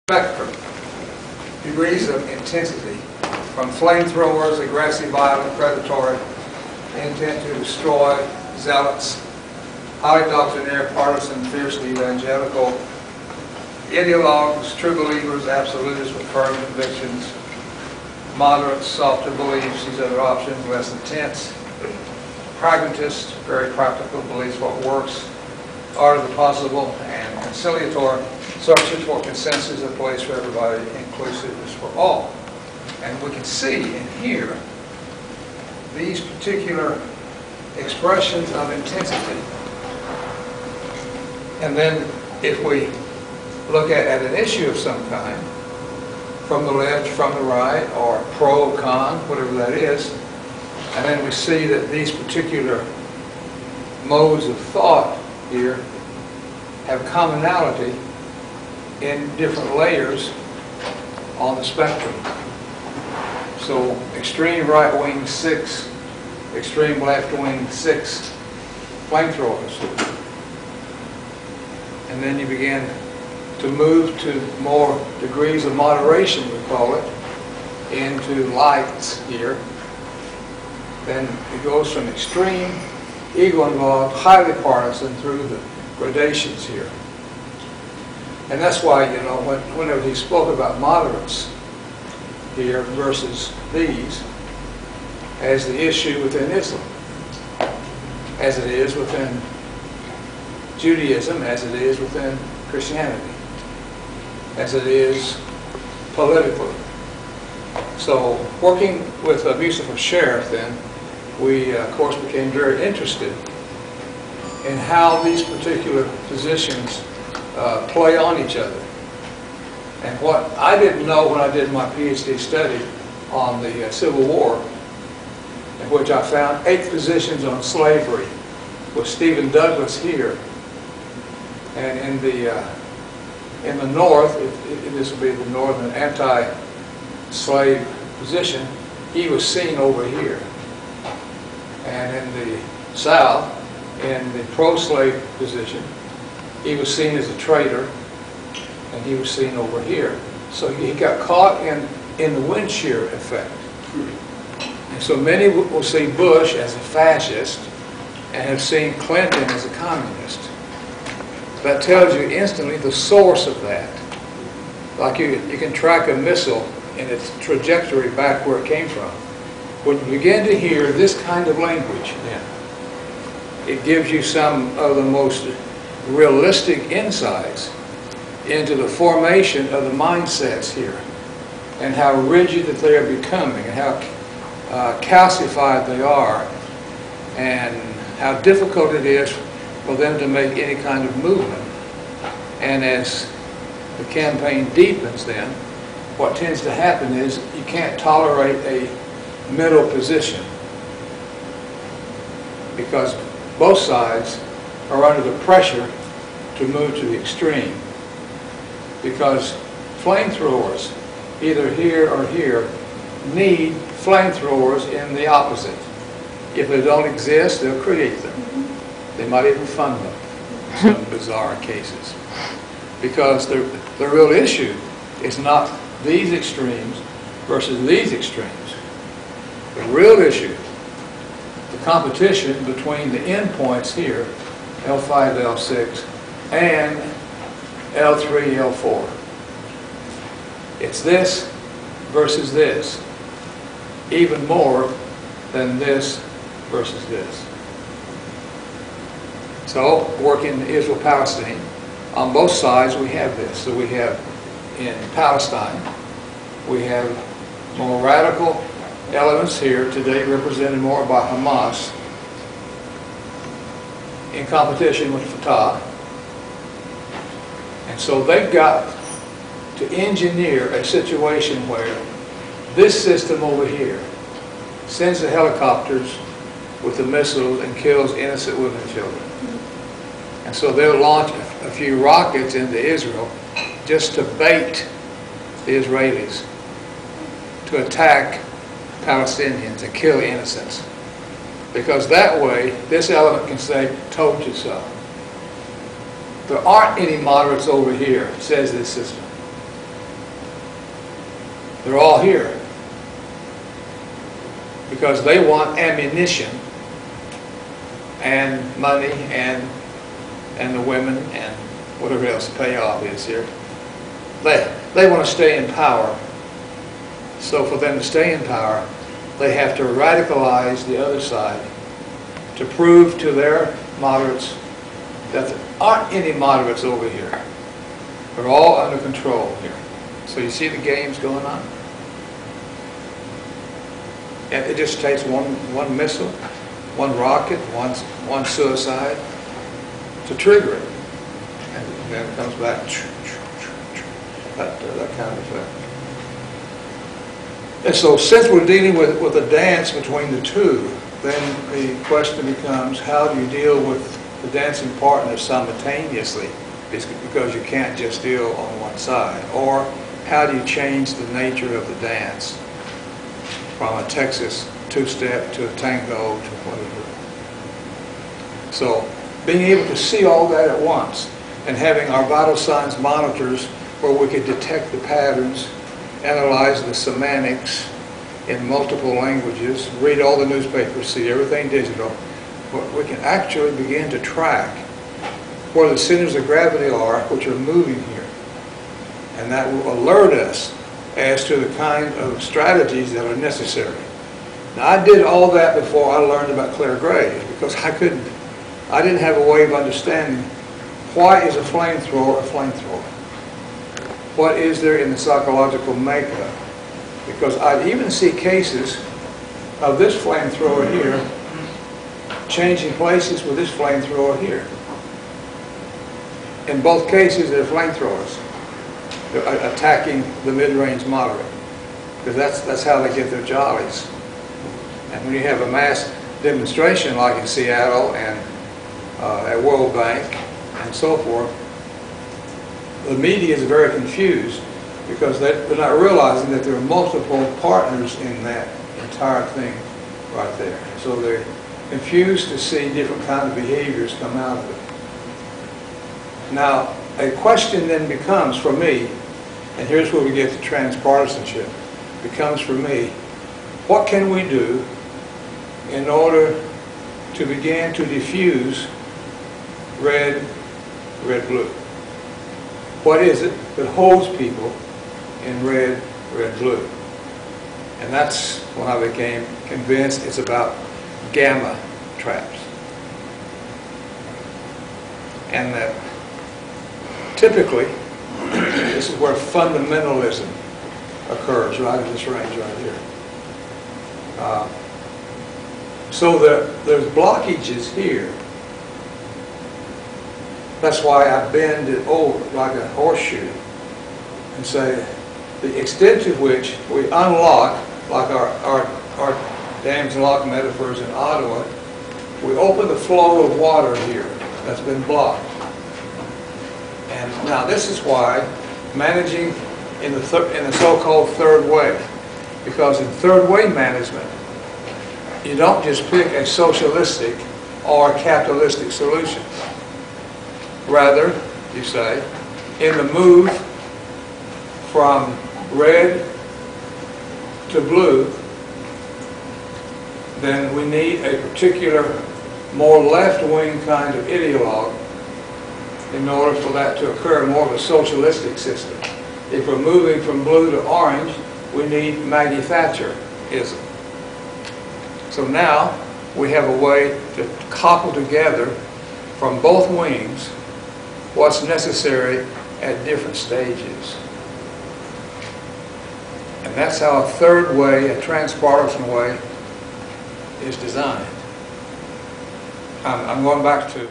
Spectrum, degrees of intensity, from flamethrowers, aggressive, violent, predatory, intent to destroy, zealots, highly doctrinaire, partisan, fiercely evangelical, ideologues, true believers, absolutists with firm convictions, moderates, softer beliefs, these other options, less intense, pragmatists, very practical, believes what works, art of the possible, and conciliatory, searches for consensus, a place for everybody, inclusiveness for all. And we can see and hear these particular expressions of intensity. And then if we look at an issue of some kind, from the left, from the right, or pro, con, whatever that is, and then we see that these particular modes of thought here have commonality in different layers on the spectrum. So extreme right wing 6, extreme left wing 6 flamethrowers. And then you begin to move to more degrees of moderation, we call it, into lights here. Then it goes from extreme, ego-involved, highly partisan through the gradations here. And that's why, you know, whenever he spoke about moderates here versus these, as the issue within Islam, as it is within Judaism, as it is within Christianity, as it is politically. So working with Mustafa Sheriff then, we of course became very interested in how these particular positions play on each other. And what I didn't know when I did my PhD study on the Civil War, in which I found 8 positions on slavery with Stephen Douglas here, and in the North, this would be the Northern anti-slave position, he was seen over here, and in the South, in the pro-slave position, he was seen as a traitor, and he was seen over here. So he got caught in the wind shear effect. And so many will see Bush as a fascist and have seen Clinton as a communist. That tells you instantly the source of that. Like you can track a missile in its trajectory back where it came from. When you begin to hear this kind of language, then it gives you some of the most realistic insights into the formation of the mindsets here, and how rigid that they are becoming, and how calcified they are, and how difficult it is for them to make any kind of movement. And as the campaign deepens then, what tends to happen is you can't tolerate a middle position, because both sides are under the pressure to move to the extreme, because flamethrowers, either here or here, need flamethrowers in the opposite. If they don't exist, they'll create them. They might even fund them in some bizarre cases. Because the real issue is not these extremes versus these extremes. The real issue, the competition between the endpoints here, L5, L6, and L3, L4. It's this versus this, even more than this versus this. So, working Israel-Palestine, on both sides we have this. So we have in Palestine, we have more radical elements here, today represented more by Hamas, in competition with Fatah. And so they've got to engineer a situation where this system over here sends the helicopters with the missiles and kills innocent women and children. And so they'll launch a few rockets into Israel just to bait the Israelis to attack Palestinians and kill innocents. Because that way, this element can say, told you so. There aren't any moderates over here, says this system. They're all here because they want ammunition and money and the women and whatever else the payoff is here. They want to stay in power. So for them to stay in power, they have to radicalize the other side to prove to their moderates that there aren't any moderates over here. They're all under control here. So you see the games going on? And it just takes one missile, one rocket, one suicide to trigger it. And then it comes back, that kind of effect. And so since we're dealing with a dance between the two, then the question becomes, how do you deal with the dancing partners simultaneously? Because you can't just deal on one side. Or how do you change the nature of the dance from a Texas two-step to a tango to whatever? So being able to see all that at once and having our vital signs monitors where we could detect the patterns, analyze the semantics in multiple languages, read all the newspapers, see everything digital, we can actually begin to track where the centers of gravity are, which are moving here. And that will alert us as to the kind of strategies that are necessary. Now, I did all that before I learned about Claire Gray, because I didn't have a way of understanding why is a flamethrower a flamethrower. What is there in the psychological makeup? Because I'd even see cases of this flamethrower here changing places with this flamethrower here. In both cases, they're flamethrowers. They're attacking the mid-range moderate, because that's how they get their jollies. And when you have a mass demonstration like in Seattle and at World Bank and so forth, the media is very confused because they're not realizing that there are multiple partners in that entire thing right there. So they're confused to see different kinds of behaviors come out of it. Now, a question then becomes for me, and here's where we get to transpartisanship, becomes for me, what can we do in order to begin to diffuse red, red, blue? What is it that holds people in red, red, blue? And that's when I became convinced it's about gamma traps. And that typically, this is where fundamentalism occurs, right in this range right here. So there's blockages here. That's why I bend it over like a horseshoe and say the extent to which we unlock, like our dams and lock metaphors in Ottawa, we open the flow of water here that's been blocked. And now this is why managing in the so-called third way, because in third way management, you don't just pick a socialistic or capitalistic solution. Rather, you say, in the move from red to blue, then we need a particular, more left-wing kind of ideologue in order for that to occur, more of a socialistic system. If we're moving from blue to orange, we need Maggie Thatcherism. So now we have a way to couple together from both wings what's necessary at different stages. And that's how a third way, a transpartisan way, is designed. I'm going back to